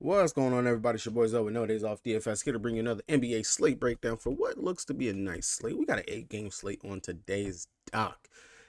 What's going on, everybody? It's your boys over No Days Off DFS here to bring you another NBA slate breakdown for what looks to be a nice slate. We got an 8-game slate on today's dock.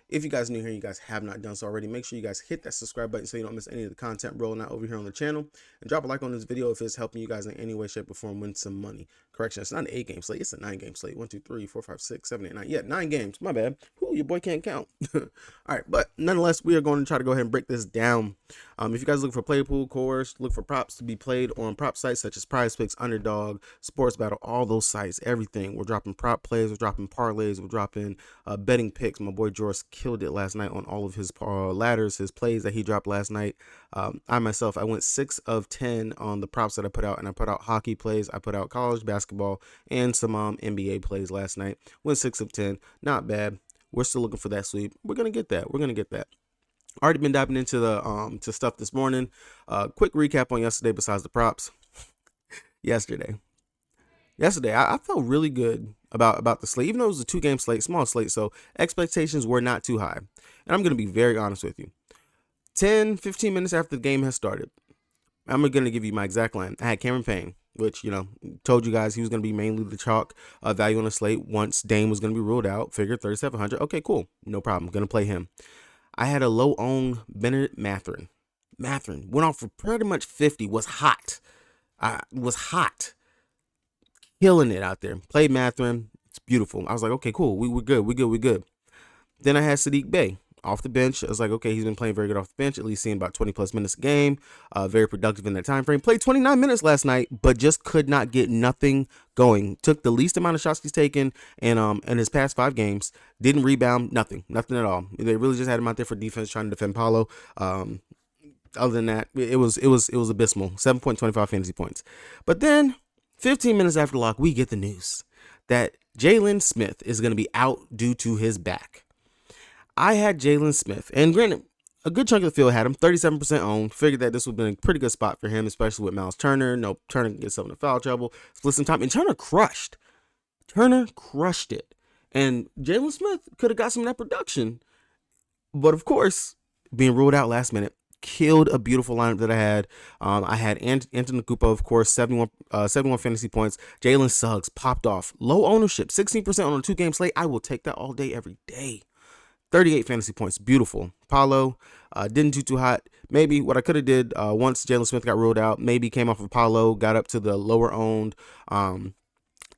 If you guys are new here, you guys have not done so already, make sure you guys hit that subscribe button so you don't miss any of the content rolling out over here on the channel. And drop a like on this video if it's helping you guys in any way, shape, or form win some money. Correction, it's not an 8-game slate, it's a 9-game slate. 1, 2, 3, 4, 5, 6, 7, 8, 9. Yeah, 9 games. My bad. Who your boy can't count. All right, but nonetheless, we are going to try to go ahead and break this down. If you guys look for play pool cores, look for props to be played on prop sites such as Prize Picks, Underdog, Sports Battle, all those sites, everything. We're dropping prop plays, we're dropping parlays, we're dropping betting picks. My boy Joris killed it last night on all of his ladders, his plays that he dropped last night. I went 6 of 10 on the props that I put out, and I put out hockey plays, I put out college basketball, and some NBA plays last night. Went 6 of 10, not bad. We're still looking for that sweep. We're gonna get that. We're gonna get that. Already been diving into the to stuff this morning. Quick recap on yesterday besides the props. Yesterday, I felt really good about the slate, even though it was a 2-game slate, small slate, so expectations were not too high. And I'm gonna be very honest with you. 10-15 minutes after the game has started, I'm gonna give you my exact line. I had Cameron Payne, which, told you guys he was going to be mainly the chalk value on the slate once Dame was going to be ruled out. Figured 3,700. Okay, cool. No problem. Going to play him. I had a low owned Bennett Mathurin. Mathurin went off for pretty much 50. Was hot. Killing it out there. Played Mathurin. It's beautiful. I was like, okay, cool. We're good. We good. Then I had Sadiq Bey off the bench. I was like, okay, he's been playing very good off the bench, at least seeing about 20 plus minutes a game. Very productive in that time frame. Played 29 minutes last night, but just could not get nothing going. Took the least amount of shots he's taken in his past 5 games. Didn't rebound, nothing at all. They really just had him out there for defense, trying to defend Paulo. Other than that, it was abysmal. 7.25 fantasy points. But then 15 minutes after lock, we get the news that Jalen Smith is going to be out due to his back. I had Jalen Smith, and granted, a good chunk of the field had him, 37% owned. Figured that this would have been a pretty good spot for him, especially with Miles Turner. No, Turner can get himself into foul trouble, split some time, and Turner crushed. It. And Jalen Smith could have got some of that production. But of course, being ruled out last minute, killed a beautiful lineup that I had. I had Anthony Kupo, of course, 71 fantasy points. Jalen Suggs popped off. Low ownership, 16% on a 2-game slate. I will take that all day, every day. 38 fantasy points. Beautiful. Paulo didn't do too hot. Maybe what I could have did once Jalen Smith got ruled out, maybe came off of Paulo, got up to the lower owned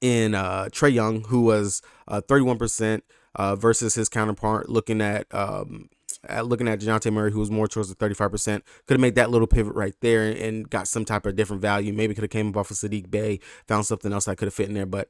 in Trae Young, who was 31% versus his counterpart, looking at DeJounte Murray, who was more towards the 35%. Could have made that little pivot right there and got some type of different value. Maybe could have came up off of Sadiq Bey, found something else that could have fit in there. But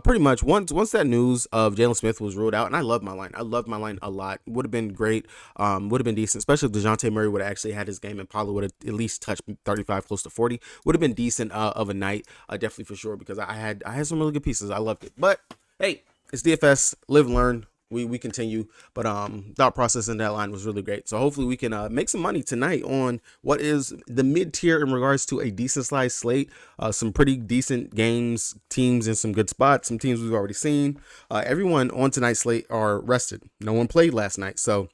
pretty much once that news of Jalen Smith was ruled out, and I loved my line. I loved my line a lot. Would have been great. Would have been decent, especially if DeJounte Murray would have actually had his game and Paulo would have at least touched 35, close to 40. Would have been decent of a night, definitely for sure, because I had some really good pieces. I loved it. But hey, it's DFS. Live and learn. We continue, but thought process in that line was really great. So hopefully we can make some money tonight on what is the mid tier in regards to a decent size slate. Some pretty decent games, teams in some good spots, some teams we've already seen. Everyone on tonight's slate are rested. No one played last night, so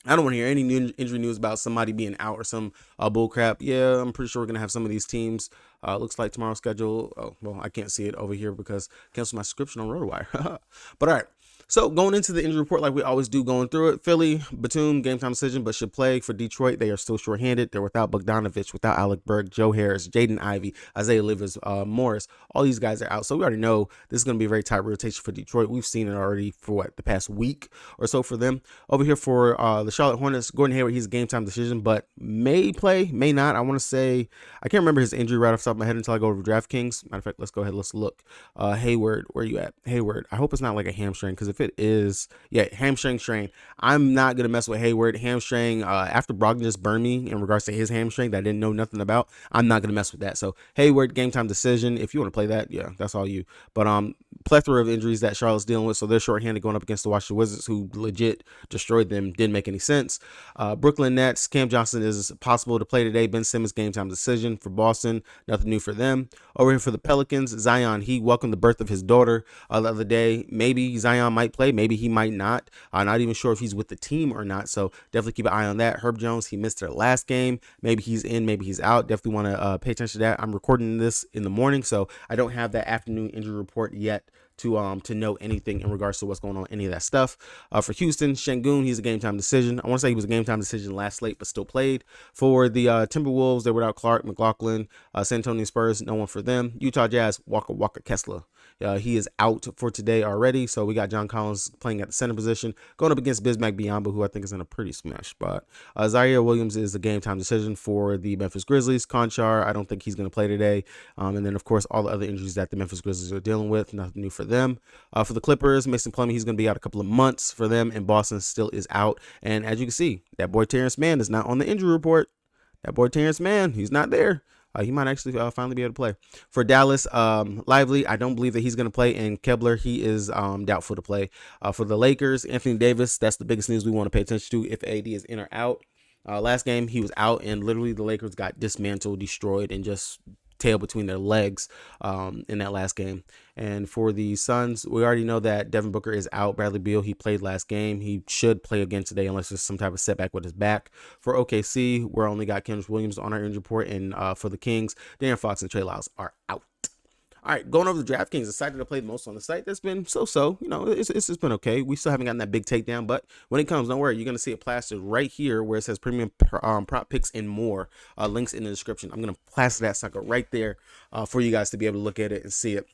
I don't want to hear any injury news about somebody being out or some bull crap. Yeah, I'm pretty sure we're gonna have some of these teams. Looks like tomorrow's schedule. Oh well, I can't see it over here because I canceled my subscription on RotoWire. But all right. So going into the injury report like we always do, going through it, Philly, Batum, game time decision, but should play. For Detroit, they are still shorthanded. They're without Bogdanovich, without Alec Burke, Joe Harris, Jaden Ivey, Isaiah Livers, Morris. All these guys are out. So we already know this is going to be a very tight rotation for Detroit. We've seen it already for the past week or so for them. Over here for the Charlotte Hornets, Gordon Hayward, he's a game time decision, but may play, may not. I want to say, I can't remember his injury right off the top of my head until I go over DraftKings. Matter of fact, let's go ahead, let's look. Hayward, where you at? Hayward. I hope it's not like a hamstring, because if it is, yeah, hamstring strain, I'm not gonna mess with Hayward. Hamstring, after Brogdon just burned me in regards to his hamstring that I didn't know nothing about, I'm not gonna mess with that. So Hayward, game time decision. If you want to play that, yeah, that's all you. But plethora of injuries that Charlotte's dealing with, so they're shorthanded going up against the Washington Wizards, who legit destroyed them. Didn't make any sense. Brooklyn Nets, Cam Johnson is possible to play today. Ben Simmons game time decision for Boston. Nothing new for them. Over here for the Pelicans, Zion, he welcomed the birth of his daughter the other day. Maybe Zion might play, maybe he might not. Not even sure if he's with the team or not, so definitely keep an eye on that. Herb Jones, he missed their last game. Maybe he's in, maybe he's out. Definitely want to pay attention to that. I'm recording this in the morning, so I don't have that afternoon injury report yet to know anything in regards to what's going on, any of that stuff. For Houston, Şengün, he's a game time decision. I want to say he was a game time decision last slate, but still played. For the Timberwolves, they were without Clark, McLaughlin, San Antonio Spurs, no one for them. Utah Jazz, Walker Kessler. He is out for today already, so we got John Collins playing at the center position, going up against Bismack Biyombo, who I think is in a pretty smash spot. Zaire Williams is a game time decision for the Memphis Grizzlies. Conchar, I don't think he's going to play today. And then, of course, all the other injuries that the Memphis Grizzlies are dealing with, nothing new for them. For the Clippers, Mason Plumlee, he's going to be out a couple of months for them, and Boston still is out. And as you can see, that boy Terrence Mann is not on the injury report. That boy Terrence Mann, he's not there. He might actually finally be able to play. For Dallas, Lively, I don't believe that he's going to play. And Kebler, he is doubtful to play. For the Lakers, Anthony Davis, that's the biggest news we want to pay attention to if AD is in or out. Last game, he was out, and literally the Lakers got dismantled, destroyed, and just tail between their legs in that last game. And for the Suns, we already know that Devin Booker is out. Bradley Beal, he played last game. He should play again today unless there's some type of setback with his back. For OKC, we're only got Kendrick Williams on our injury report. And for the Kings, De'Aaron Fox and Trey Lyles are out. All right, going over the DraftKings, the site that I played most on the site, that's been so-so. You know, it's just been okay. We still haven't gotten that big takedown, but when it comes, don't worry. You're going to see it plastered right here where it says premium prop picks and more. Links in the description. I'm going to plaster that sucker right there for you guys to be able to look at it and see it.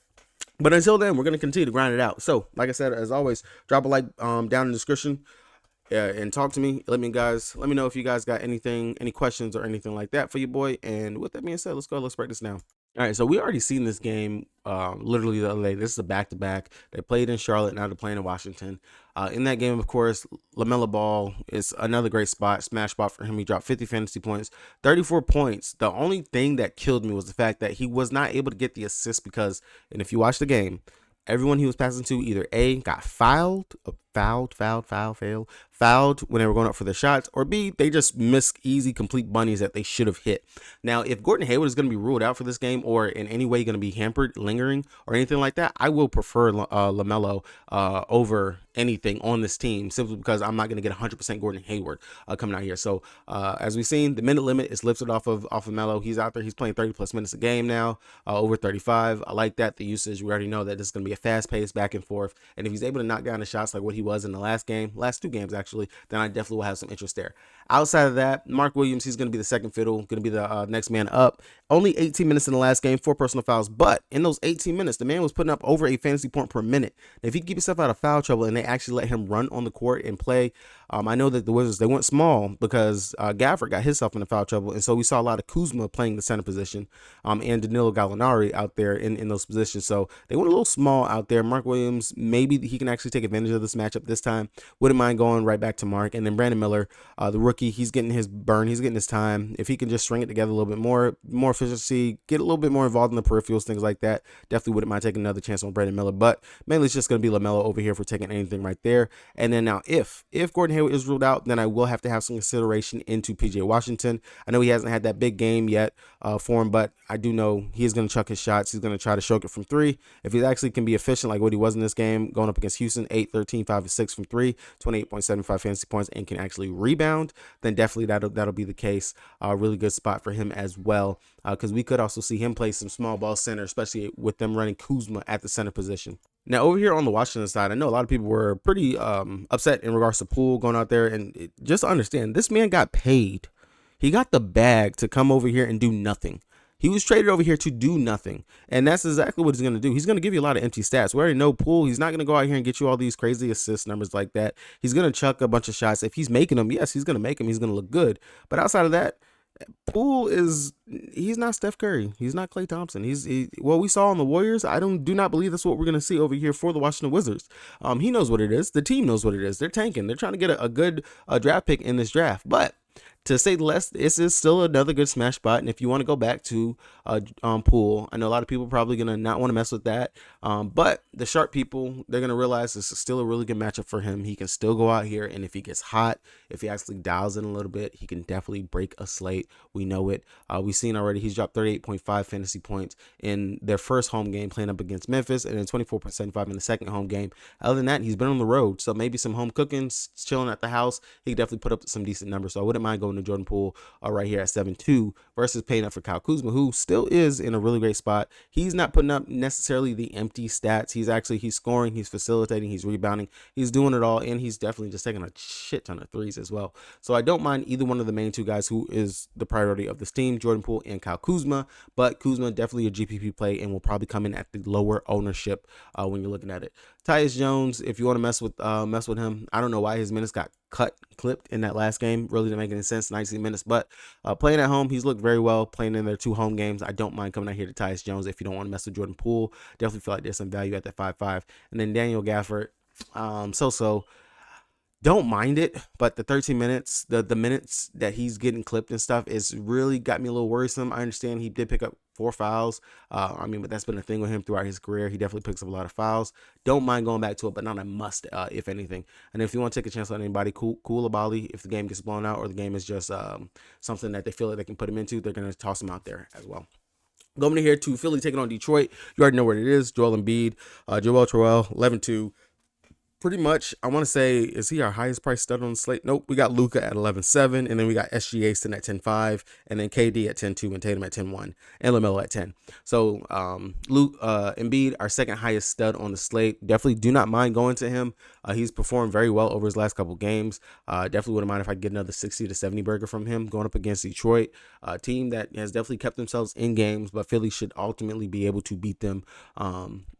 But until then, we're going to continue to grind it out. So, like I said, as always, drop a like down in the description. And talk to me. Let me know if you guys got any questions or anything like that for you, boy. And with that being said, let's break this down. All right, so we already seen this game literally the other day. This is a back-to-back. They played in Charlotte, now they're playing in Washington. In that game, of course, LaMelo Ball is another great smash spot for him. He dropped 50 fantasy points, 34 points. The only thing that killed me was the fact that he was not able to get the assist because, and if you watch the game, everyone he was passing to either A, got fouled when they were going up for their shots, or B, they just missed easy, complete bunnies that they should have hit. Now, if Gordon Hayward is going to be ruled out for this game or in any way going to be hampered, lingering, or anything like that, I will prefer LaMelo over anything on this team, simply because I'm not going to get 100% Gordon Hayward coming out here. So as we've seen, the minute limit is lifted off of Melo. He's out there. He's playing 30 plus minutes a game now, over 35. I like that. The usage, we already know that this is going to be a fast pace back and forth. And if he's able to knock down the shots like what he was in the last two games actually, then I definitely will have some interest there. Outside of that, Mark Williams, he's going to be the second fiddle, going to be the next man up. Only 18 minutes in the last game, 4 personal fouls, but in those 18 minutes, the man was putting up over a fantasy point per minute. Now, if he can keep himself out of foul trouble and they actually let him run on the court and play, I know that the Wizards, they went small because Gafford got himself into foul trouble, and so we saw a lot of Kuzma playing the center position and Danilo Gallinari out there in those positions, so they went a little small out there. Mark Williams, maybe he can actually take advantage of this matchup this time. Wouldn't mind going right back to Mark. And then Brandon Miller, the rookie, he's getting his burn, he's getting his time. If he can just string it together a little bit more efficiency, get a little bit more involved in the peripherals, things like that, definitely wouldn't mind taking another chance on Brandon Miller. But mainly it's just going to be LaMelo over here for taking anything right there. And then now if Gordon Hayward is ruled out, then I will have to have some consideration into PJ Washington. I know he hasn't had that big game yet for him, but I do know he's going to chuck his shots. He's going to try to choke it from three. If he actually can be efficient like what he was in this game, going up against Houston, 8, 13, 5, and 6 from three, 28.75 fantasy points, and can actually rebound, then definitely that'll be the case. Really good spot for him as well, because we could also see him play some small ball center, especially with them running Kuzma at the center position. Now, over here on the Washington side, I know a lot of people were pretty upset in regards to Poole going out there, and just understand, this man got paid. He got the bag to come over here and do nothing. He was traded over here to do nothing, and that's exactly what he's going to do. He's going to give you a lot of empty stats. We already know Poole, he's not going to go out here and get you all these crazy assist numbers like that. He's going to chuck a bunch of shots. If he's making them, yes, he's going to make them. He's going to look good. But outside of that, Poole he's not Steph Curry. He's not Klay Thompson. What we saw on the Warriors, I do not believe that's what we're going to see over here for the Washington Wizards. He knows what it is. The team knows what it is. They're tanking. They're trying to get a good draft pick in this draft. But To say the less, this is still another good smash spot. And if you want to go back to Poole, I know a lot of people probably gonna not want to mess with that. But the sharp people, they're gonna realize this is still a really good matchup for him. He can still go out here, and if he gets hot, if he actually dials in a little bit, he can definitely break a slate. We know it. We've seen already. He's dropped 38.5 fantasy points in their first home game playing up against Memphis, and then 24.75 in the second home game. Other than that, he's been on the road, so maybe some home cooking, chilling at the house. He can definitely put up some decent numbers. So I wouldn't mind going to Jordan Poole right here at 7-2 versus paying up for Kyle Kuzma, who still is in a really great spot. He's not putting up necessarily the empty stats. He's scoring, he's facilitating, he's rebounding, he's doing it all, and he's definitely just taking a shit ton of threes as well. So I don't mind either one of the main two guys who is the priority of this team, Jordan Poole and Kyle Kuzma. But Kuzma definitely a GPP play and will probably come in at the lower ownership when you're looking at it. Tyus Jones, if you want to mess with him, I don't know why his minutes got clipped in that last game. Really didn't make any sense. 19 minutes, but playing at home, he's looked very well. Playing in their 2 home games, I don't mind coming out here to Tyus Jones if you don't want to mess with Jordan Poole. Definitely feel like there's some value at that 5-5. And then Daniel Gafford, so don't mind it, but the 13 minutes, the minutes that he's getting clipped and stuff is really got me a little worrisome. I understand he did pick up 4 fouls. But that's been a thing with him throughout his career. He definitely picks up a lot of fouls. Don't mind going back to it, but not a must, if anything. And if you want to take a chance on anybody, cool Abali. If the game gets blown out or the game is just something that they feel like they can put him into, they're going to toss him out there as well. Going here to Philly taking on Detroit. You already know what it is. Joel Embiid, Joel Terrell, 11-2. Pretty much, I want to say, is he our highest price stud on the slate? Nope. We got Luka at 11-7, and then we got SGA sitting at 10-5, and then KD at 10-2, and Tatum at 10-1, and LaMelo at 10. So, Embiid, our second highest stud on the slate. Definitely do not mind going to him. He's performed very well over his last couple games. Definitely wouldn't mind if I get another 60 to 70 burger from him going up against Detroit, a team that has definitely kept themselves in games, but Philly should ultimately be able to beat them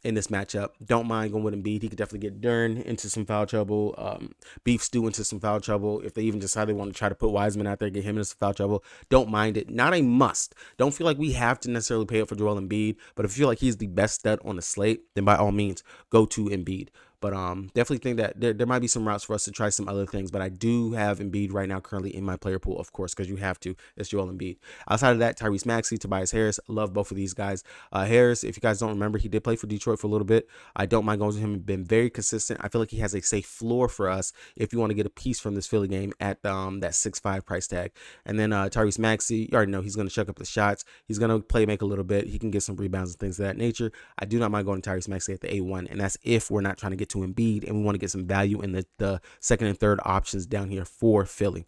in this matchup. Don't mind going with Embiid. He could definitely get Dern into some foul trouble, Beef Stew into some foul trouble. If they even decide they want to try to put Wiseman out there, get him into some foul trouble, don't mind it. Not a must. Don't feel like we have to necessarily pay up for Joel Embiid, but if you feel like he's the best stud on the slate, then by all means, go to Embiid. But definitely think that there might be some routes for us to try some other things. But I do have Embiid right now currently in my player pool, of course, because you have to. It's Joel Embiid. Outside of that, Tyrese Maxey, Tobias Harris. Love both of these guys. Harris, if you guys don't remember, he did play for Detroit for a little bit. I don't mind going to him. Been very consistent. I feel like he has a safe floor for us if you want to get a piece from this Philly game at that 6.5 price tag. And then Tyrese Maxey, you already know he's going to chuck up the shots. He's going to play make a little bit. He can get some rebounds and things of that nature. I do not mind going to Tyrese Maxey at the A1, and that's if we're not trying to get to Embiid and we want to get some value in the second and third options down here for Philly.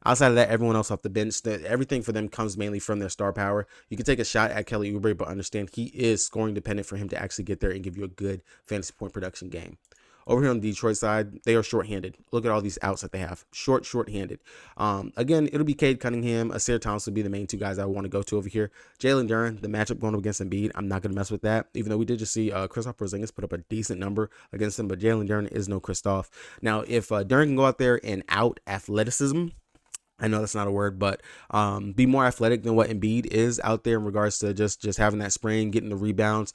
Outside of that, everyone else off the bench, everything for them comes mainly from their star power. You can take a shot at Kelly Oubre, but understand he is scoring dependent for him to actually get there and give you a good fantasy point production game. Over here on the Detroit side, they are shorthanded. Look at all these outs that they have. Shorthanded. Again, it'll be Cade Cunningham. Asir Thomas will be the main 2 guys I want to go to over here. Jalen Duren, the matchup going up against Embiid, I'm not going to mess with that. Even though we did just see Kristaps Porzingis put up a decent number against him, but Jalen Duren is no Kristaps. Now, if Duren can go out there and out athleticism, I know that's not a word, but be more athletic than what Embiid is out there in regards to just having that spring, getting the rebounds,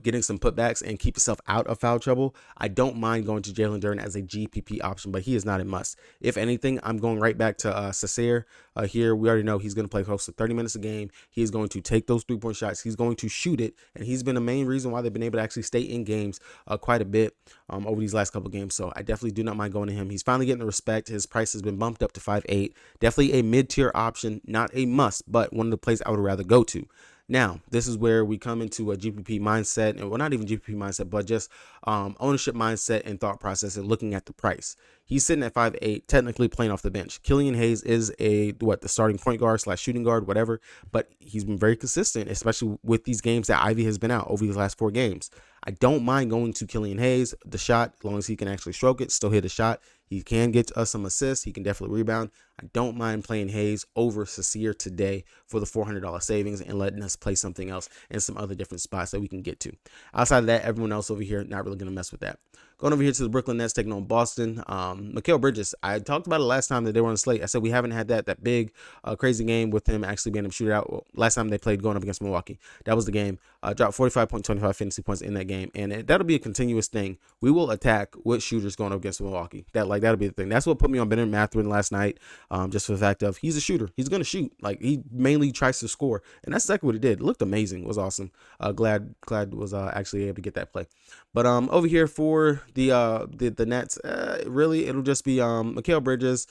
getting some putbacks, and keep yourself out of foul trouble. I don't mind going to Jalen Duren as a GPP option, but he is not a must. If anything, I'm going right back to Sasser here. We already know he's going to play close to 30 minutes a game. He's going to take those 3-point shots. He's going to shoot it, and he's been the main reason why they've been able to actually stay in games quite a bit over these last couple games. So I definitely do not mind going to him. He's finally getting the respect. His price has been bumped up to 5.8. Definitely a mid-tier option, not a must, but one of the plays I would rather go to. Now, this is where we come into a GPP mindset, and well, not even GPP mindset, but just ownership mindset and thought process and looking at the price. He's sitting at 5'8", technically playing off the bench. Killian Hayes is the starting point guard / shooting guard, whatever, but he's been very consistent, especially with these games that Ivy has been out over these last 4 games. I don't mind going to Killian Hayes, the shot, as long as he can actually stroke it, still hit a shot. He can get us some assists. He can definitely rebound. I don't mind playing Hayes over Sasser today for the $400 savings and letting us play something else in some other different spots that we can get to. Outside of that, everyone else over here, not really going to mess with that. Going over here to the Brooklyn Nets taking on Boston. Mikal Bridges, I talked about it last time that they were on the slate. I said we haven't had that big crazy game with him actually being able to shoot it out. Well, last time they played going up against Milwaukee, that was the game. Dropped 45.25 fantasy points in that game, and that'll be a continuous thing. We will attack with shooters going up against Milwaukee. That'll be the thing. That's what put me on Ben Mathurin last night, just for the fact of he's a shooter. He's gonna shoot. Like, he mainly tries to score, and that's exactly what he did. It looked amazing. It was awesome. Glad was actually able to get that play. But over here for the Nets, really it'll just be Mikal Bridges,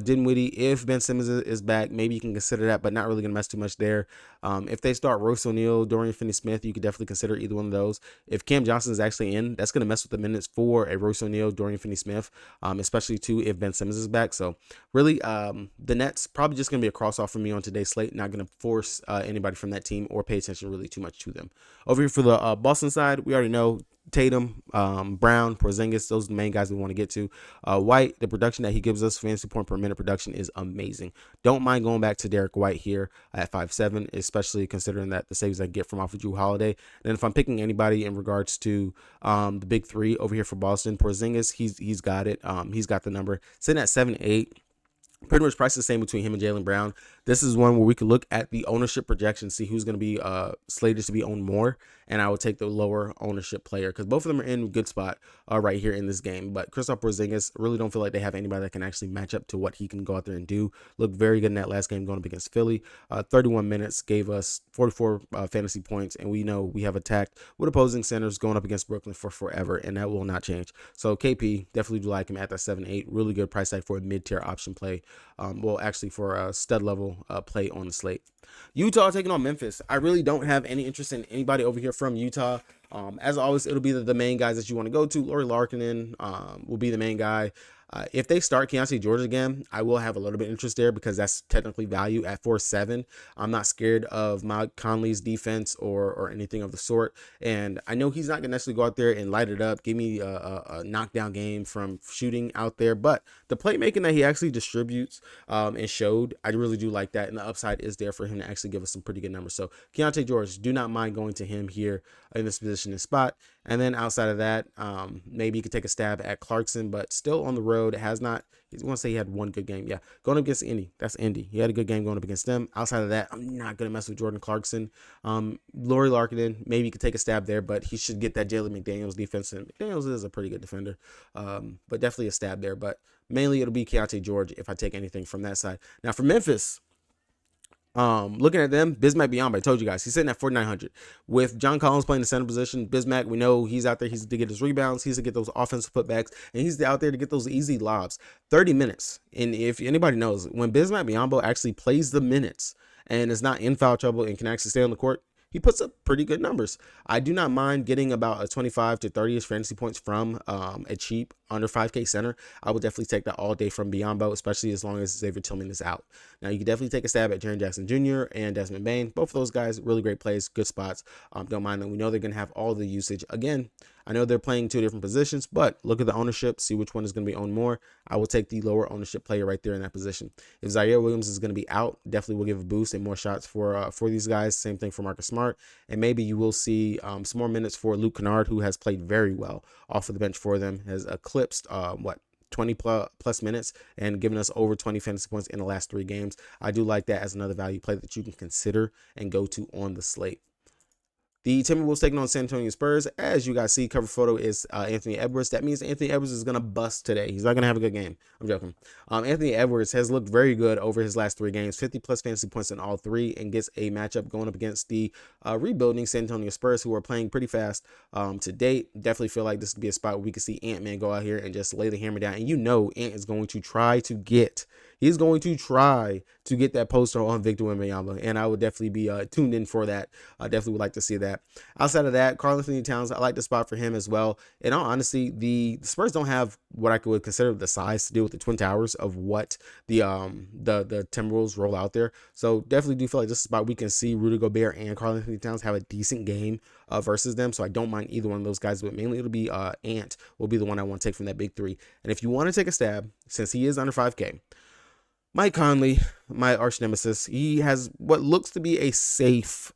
Dinwiddie. If Ben Simmons is back, maybe you can consider that, but not really gonna mess too much there. If they start Royce O'Neal, Dorian Finney-Smith, you could definitely consider either one of those. If Cam Johnson is actually in, that's gonna mess with the minutes for a Royce O'Neal, Dorian Finney-Smith, especially too if Ben Simmons is back. So really, the Nets probably just gonna be a cross off for me on today's slate. Not gonna force anybody from that team or pay attention really too much to them. Over here for the Boston side, we already know Tatum, Brown, Porzingis, those are the main guys we want to get to. White, the production that he gives us, fantasy point per minute production, is amazing. Don't mind going back to Derek White here at 5'7", especially considering that the saves I get from off of Drew Holiday. And then if I'm picking anybody in regards to the big three over here for Boston, Porzingis, he's got it. He's got the number. Sitting at 7'8". Pretty much priced the same between him and Jaylen Brown. This is one where we could look at the ownership projection, see who's going to be slated to be owned more, and I would take the lower ownership player because both of them are in a good spot right here in this game. But Kristaps Porzingis, really don't feel like they have anybody that can actually match up to what he can go out there and do. Looked very good in that last game going up against Philly. 31 minutes, gave us 44 fantasy points, and we know we have attacked with opposing centers going up against Brooklyn for forever, and that will not change. So KP, definitely do like him at that 7-8. Really good price tag for a mid-tier option play. Well, actually for a stud level play on the slate. Utah taking on Memphis. I really don't have any interest in anybody over here from Utah. As always, it'll be the main guys that you want to go to. Lauri Markkanen will be the main guy. If they start Keontae George again, I will have a little bit of interest there because that's technically value at 4.7. I'm not scared of Mike Conley's defense or anything of the sort. And I know he's not going to necessarily go out there and light it up, give me a knockdown game from shooting out there. But the playmaking that he actually distributes and showed, I really do like that. And the upside is there for him to actually give us some pretty good numbers. So Keontae George, do not mind going to him here in this position and spot. And then outside of that, maybe you could take a stab at Clarkson, but still on the road. Has not, I want to say he had one good game. Yeah, going up against Indy. That's Indy. He had a good game going up against them. Outside of that, I'm not going to mess with Jordan Clarkson. Lauri Markkanen, maybe you could take a stab there, but he should get that Jalen McDaniels defense. And McDaniels is a pretty good defender, but definitely a stab there. But mainly it'll be Keontae George if I take anything from that side. Now for Memphis, looking at them, Bismack Biyombo, I told you guys, he's sitting at 4,900. With John Collins playing the center position, Bismack, we know he's out there. He's to get his rebounds. He's to get those offensive putbacks, and he's out there to get those easy lobs. 30 minutes. And if anybody knows, when Bismack Biyombo actually plays the minutes and is not in foul trouble and can actually stay on the court, he puts up pretty good numbers. I do not mind getting about a 25 to 30-ish fantasy points from a cheap under 5K center. I would definitely take that all day from Biyombo, especially as long as Xavier Tillman is out. Now, you can definitely take a stab at Jaren Jackson Jr. and Desmond Bane. Both of those guys, really great plays, good spots. Don't mind them. We know they're going to have all the usage. Again, I know they're playing two different positions, but look at the ownership, see which one is going to be owned more. I will take the lower ownership player right there in that position. If Zaire Williams is going to be out, definitely will give a boost and more shots for these guys. Same thing for Marcus Smart. And maybe you will see some more minutes for Luke Kennard, who has played very well off of the bench for them, has eclipsed 20 plus minutes and giving us over 20 fantasy points in the last 3 games. I do like that as another value play that you can consider and go to on the slate. The Timberwolves taking on San Antonio Spurs. As you guys see, cover photo is Anthony Edwards. That means Anthony Edwards is going to bust today. He's not going to have a good game. I'm joking. Anthony Edwards has looked very good over his last 3 games. 50 plus fantasy points in all 3 and gets a matchup going up against the rebuilding San Antonio Spurs, who are playing pretty fast to date. Definitely feel like this could be a spot where we could see Ant-Man go out here and just lay the hammer down. And you know Ant is going to try to get that poster on Victor Wembanyama, and I would definitely be tuned in for that. I definitely would like to see that. Outside of that, Karl-Anthony Towns, I like the spot for him as well. In all honesty, the Spurs don't have what I would consider the size to deal with the Twin Towers of what the Timberwolves roll out there. So definitely do feel like this is a spot we can see Rudy Gobert and Karl-Anthony Towns have a decent game versus them. So I don't mind either one of those guys, but mainly it'll be Ant will be the one I want to take from that big 3. And if you want to take a stab, since he is under 5K, Mike Conley, my arch nemesis, he has what looks to be a safe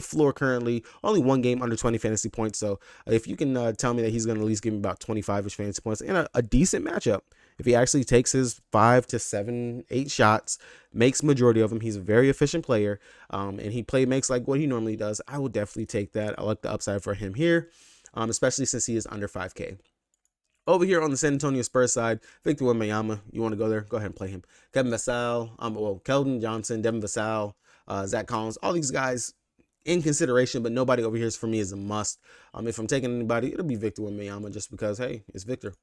floor currently. Only one game under 20 fantasy points. So if you can tell me that he's going to at least give me about 25ish fantasy points in a decent matchup, if he actually takes his 5 to 7, 8 shots, makes majority of them, he's a very efficient player, and he makes like what he normally does, I will definitely take that. I like the upside for him here, especially since he is under 5K. Over here on the San Antonio Spurs side, Victor Wembanyama, you want to go there? Go ahead and play him. Kevin Vassell, Keldon Johnson, Devin Vassell, Zach Collins, all these guys in consideration, but nobody over here for me is a must. If I'm taking anybody, it'll be Victor Wembanyama just because, hey, it's Victor.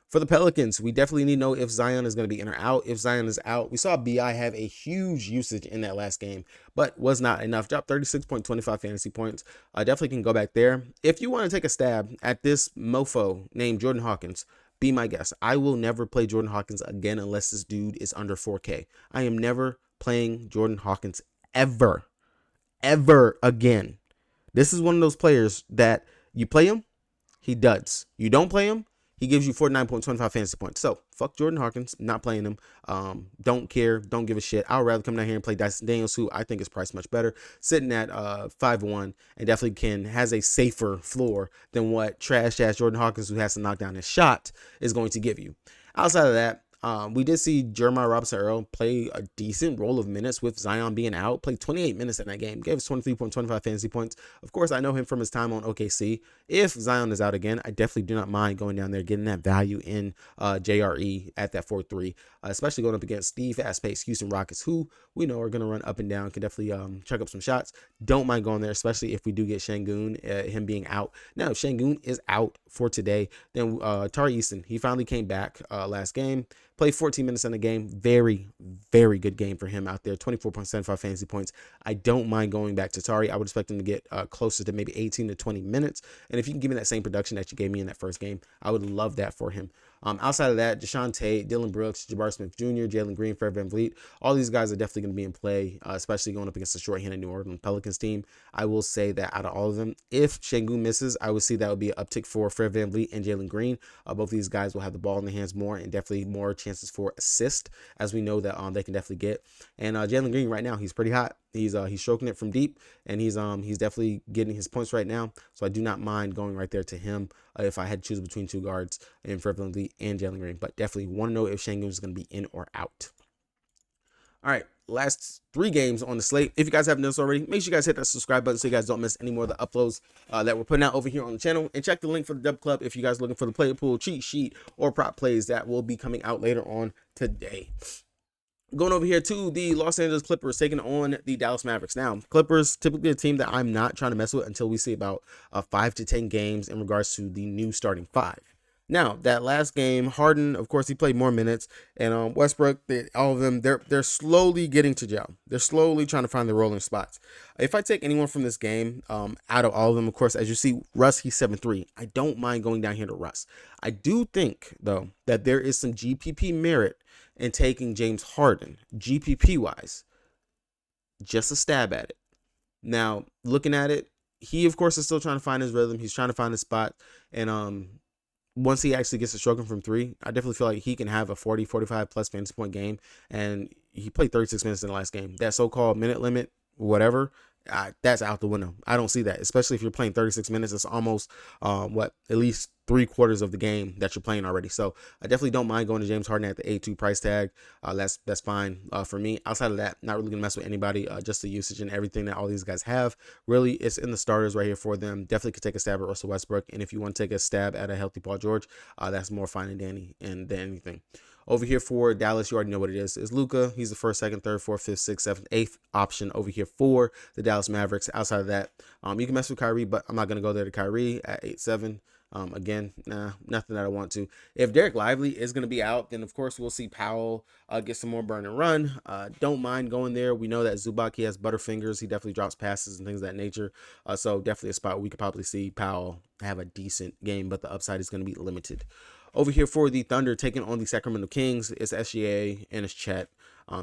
For the Pelicans, we definitely need to know if Zion is going to be in or out. If Zion is out, we saw BI have a huge usage in that last game, but was not enough. Dropped 36.25 fantasy points. Definitely can go back there. If you want to take a stab at this mofo named Jordan Hawkins, be my guest. I will never play Jordan Hawkins again unless this dude is under 4K. I am never playing Jordan Hawkins ever again. This is one of those players that you play him, he duds. You don't play him, he gives you 49.25 fantasy points. So, fuck Jordan Hawkins, not playing him. Don't care, don't give a shit. I would rather come down here and play Dyson Daniels, who I think is priced much better, sitting at 5-1, and definitely has a safer floor than what trash-ass Jordan Hawkins, who has to knock down his shot, is going to give you. Outside of that, we did see Jeremiah Robinson-Earl play a decent role of minutes with Zion being out. Played 28 minutes in that game. Gave us 23.25 fantasy points. Of course, I know him from his time on OKC. If Zion is out again, I definitely do not mind going down there, getting that value in JRE at that 4-3, especially going up against the fast-paced Houston Rockets, who we know are going to run up and down, can definitely check up some shots. Don't mind going there, especially if we do get Şengün, him being out. Now, if Şengün is out for today, then Tari Easton, he finally came back last game. Played 14 minutes in the game. Very, very good game for him out there. 24.75 fantasy points. I don't mind going back to Tari. I would expect him to get closer to maybe 18 to 20 minutes. And if you can give me that same production that you gave me in that first game, I would love that for him. Outside of that, Deshaun Tate, Dylan Brooks, Jabari Smith Jr., Jalen Green, Fred VanVleet, all these guys are definitely going to be in play, especially going up against the short-handed New Orleans Pelicans team. I will say that out of all of them, if Şengün misses, I would see that would be an uptick for Fred VanVleet and Jalen Green. Both of these guys will have the ball in their hands more and definitely more chances for assist, as we know that they can definitely get. And Jalen Green right now, he's pretty hot. He's stroking it from deep, and he's definitely getting his points right now. So I do not mind going right there to him if I had to choose between two guards, and Fred VanVleet and Jalen Green. But definitely want to know if Şengün is going to be in or out. All right, last 3 games on the slate. If you guys haven't done this already, make sure you guys hit that subscribe button so you guys don't miss any more of the uploads that we're putting out over here on the channel. And check the link for the Dub Club if you guys are looking for the player pool, cheat sheet, or prop plays that will be coming out later on today. Going over here to the Los Angeles Clippers taking on the Dallas Mavericks. Now, Clippers, typically a team that I'm not trying to mess with until we see about 5 to 10 games in regards to the new starting 5. Now, that last game, Harden, of course, he played more minutes, and Westbrook, all of them, they're slowly getting to gel. They're slowly trying to find the rolling spots. If I take anyone from this game, out of all of them, of course, as you see, Russ, he's 7-3. I don't mind going down here to Russ. I do think, though, that there is some GPP merit in taking James Harden, GPP-wise. Just a stab at it. Now, looking at it, he, of course, is still trying to find his rhythm. He's trying to find his spot, and once he actually gets to stroking from 3, I definitely feel like he can have a 40, 45 plus fantasy point game. And he played 36 minutes in the last game. That so-called minute limit, whatever, that's out the window. I don't see that, especially if you're playing 36 minutes. It's almost at least 3/4 of the game that you're playing already. So I definitely don't mind going to James Harden at the A2 price tag. That's fine for me. Outside of that, not really gonna mess with anybody. Just the usage and everything that all these guys have. Really, it's in the starters right here for them. Definitely could take a stab at Russell Westbrook, and if you want to take a stab at a healthy Paul George, that's more fine than Danny and than anything. Over here for Dallas, you already know what it is. It's Luka. He's the 1st, 2nd, 3rd, 4th, 5th, 6th, 7th, 8th option over here for the Dallas Mavericks. Outside of that, you can mess with Kyrie, but I'm not going to go there to Kyrie at 8-7. Again, nothing that I want to. If Derek Lively is going to be out, then of course we'll see Powell get some more burn and run. Don't mind going there. We know that Zubac, he has butterfingers. He definitely drops passes and things of that nature. So definitely a spot we could probably see Powell have a decent game, but the upside is going to be limited. Over here for the Thunder taking on the Sacramento Kings, it's SGA and it's Chet.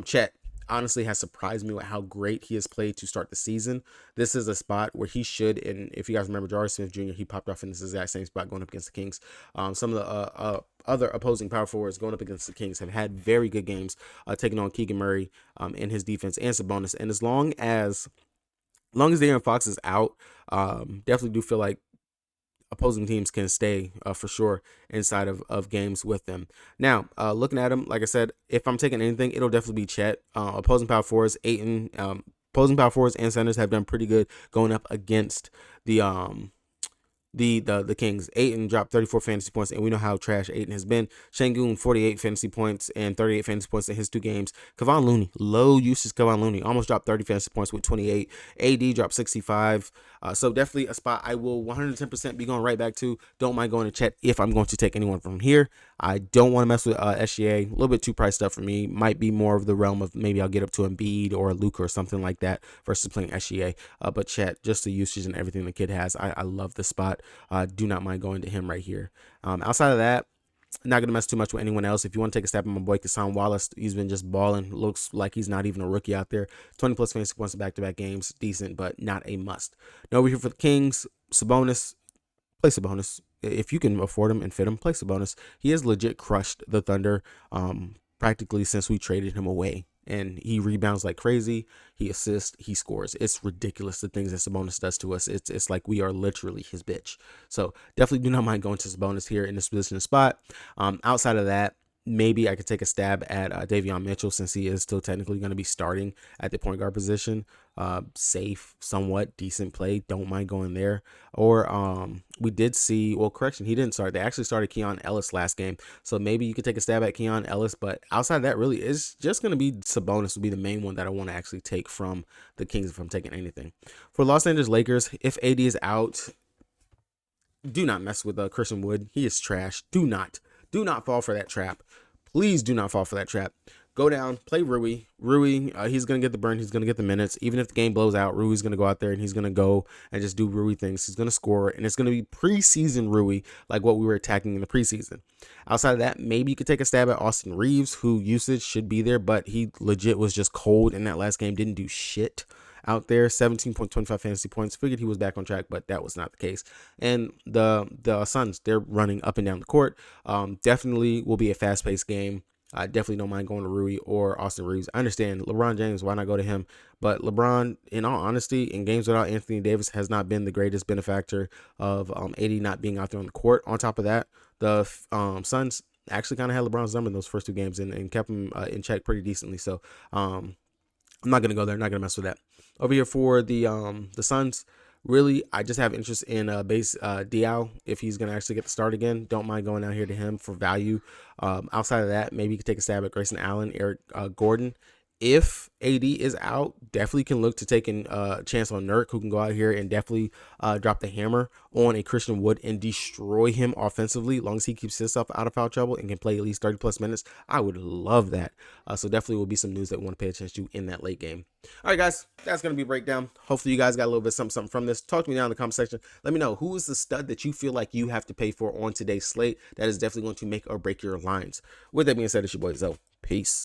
Chet, honestly has surprised me with how great he has played to start the season. This is a spot where he should, and if you guys remember Jar Smith Jr., he popped off in this exact same spot going up against the Kings. Some of the other opposing power forwards going up against the Kings have had very good games, taking on Keegan Murray in his defense and Sabonis. And as long as De'Aaron Fox is out, definitely do feel like opposing teams can stay for sure inside of games with them. Now, looking at them, like I said, if I'm taking anything, it'll definitely be Chet. Opposing power forwards, Ayton, opposing power forwards and centers have done pretty good going up against the Kings. Ayton dropped 34 fantasy points, and we know how trash Ayton has been. Şengün 48 fantasy points and 38 fantasy points in his 2 games. Kevon Looney, low usage Kevon Looney, almost dropped 30 fantasy points with 28. AD dropped 65. So definitely a spot I will 110% be going right back to. Don't mind going to Chet if I'm going to take anyone from here. I don't want to mess with SGA. A little bit too priced up for me. Might be more of the realm of maybe I'll get up to Embiid or Luka or something like that versus playing SGA. But Chet, just the usage and everything the kid has, I love the spot. Do not mind going to him right here. Outside of that, not going to mess too much with anyone else. If you want to take a stab at my boy Cason Wallace, he's been just balling. Looks like he's not even a rookie out there. 20 plus fantasy points in back-to-back games. Decent, but not a must. Now over here for the Kings, Sabonis. Play Sabonis. If you can afford him and fit him, play Sabonis. He has legit crushed the Thunder practically since we traded him away. And he rebounds like crazy. He assists. He scores. It's ridiculous the things that Sabonis does to us. It's like we are literally his bitch. So definitely do not mind going to Sabonis here in this position spot. Outside of that, maybe I could take a stab at Davion Mitchell since he is still technically going to be starting at the point guard position. Safe, somewhat decent play. Don't mind going there. Or we did see, well, correction, he didn't start. They actually started Keon Ellis last game. So maybe you could take a stab at Keon Ellis. But outside of that, really, it's just going to be Sabonis will be the main one that I want to actually take from the Kings if I'm taking anything. For Los Angeles Lakers, if AD is out, do not mess with Christian Wood. He is trash. Do not fall for that trap. Please do not fall for that trap. Go down, play Rui. He's going to get the burn. He's going to get the minutes. Even if the game blows out, Rui's going to go out there and he's going to go and just do Rui things. He's going to score, and it's going to be preseason Rui, like what we were attacking in the preseason. Outside of that, maybe you could take a stab at Austin Reeves, who usage should be there, but he legit was just cold in that last game. Didn't do shit out there. 17.25 fantasy points. Figured he was back on track, but that was not the case. And the Suns, they're running up and down the court. Definitely will be a fast-paced game. I definitely don't mind going to Rui or Austin Reeves. I understand LeBron James, why not go to him? But LeBron, in all honesty, in games without Anthony Davis, has not been the greatest benefactor of AD not being out there on the court. On top of that, the Suns actually kind of had LeBron's number in those first 2 games and kept him in check pretty decently. So I'm not going to go there. Not going to mess with that. Over here for the Suns, really, I just have interest in base Diaw if he's going to actually get the start again. Don't mind going out here to him for value. Outside of that, maybe you could take a stab at Grayson Allen, Eric Gordon. If AD is out, definitely can look to taking a chance on Nurk, who can go out here and definitely drop the hammer on a Christian Wood and destroy him offensively, as long as he keeps himself out of foul trouble and can play at least 30 plus minutes. I would love that. So definitely will be some news that we want to pay attention to in that late game. All right, guys, that's going to be a breakdown. Hopefully you guys got a little bit something from this. Talk to me down in the comment section. Let me know who is the stud that you feel like you have to pay for on today's slate that is definitely going to make or break your lines. With that being said, it's your boy Zoe. Peace.